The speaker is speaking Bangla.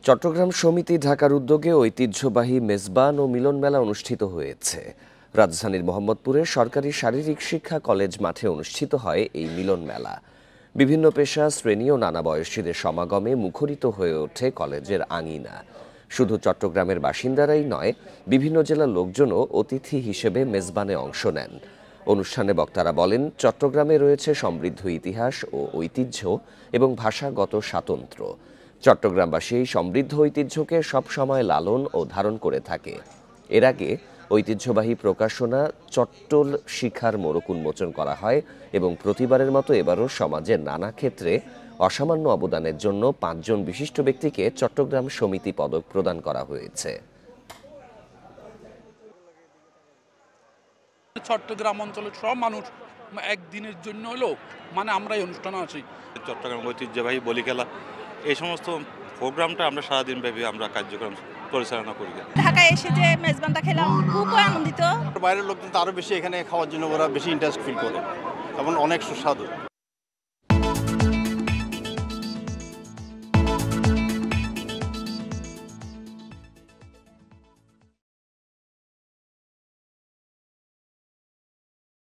চট্টগ্রাম সমিতি ঢাকার উদ্যোগে ঐতিহ্যবাহী মেজবান ও মিলন মেলা অনুষ্ঠিত হয়েছে। রাজধানীর মোহাম্মদপুরের সরকারি শারীরিক শিক্ষা কলেজ মাঠে অনুষ্ঠিত হয় এই মিলন মেলা। বিভিন্ন পেশা, শ্রেণী ও নানা বয়সীদের সমাগমে মুখরিত হয়ে ওঠে কলেজের আঙিনা। শুধু চট্টগ্রামের বাসিন্দারাই নয়, বিভিন্ন জেলার লোকজনও অতিথি হিসেবে মেজবানে অংশ নেন। অনুষ্ঠানে বক্তারা বলেন, চট্টগ্রামে রয়েছে সমৃদ্ধ ইতিহাস ও ঐতিহ্য এবং ভাষাগত স্বাতন্ত্র্য। চট্টগ্রামবাসী এই সমৃদ্ধ ঐতিহ্যকে সবসময় লালন ও ধারণ করে থাকে। এর আগে ঐতিহ্যবাহী প্রকাশনা চট্টল শিখার মোড়ক উন্মোচন করা হয় এবং প্রতিবারের মতো এবারও সমাজের নানা ক্ষেত্রে অসামান্য অবদানের জন্য ৫ জন বিশিষ্ট ব্যক্তিকে চট্টগ্রাম সমিতি পদক প্রদান করা হয়েছে। চট্টগ্রাম অঞ্চলের সব মানুষ একদিনের জন্য হলেও আমরা এই অনুষ্ঠানে আছি। চট্টগ্রাম ঐতিহ্যবাহী বলি খেলা, এই সমস্ত প্রোগ্রামটা আমরা সারাদিন ব্যাপী আমরা কার্যক্রম পরিচালনা করি। ঢাকায় এসে যে মেজবানটা খেলাম, খুব আনন্দিত। বাইরের লোকজন তো আরো বেশি এখানে খাওয়ার জন্য ওরা বেশি ইন্টারেস্ট ফিল করে এবং অনেক সুস্বাদু।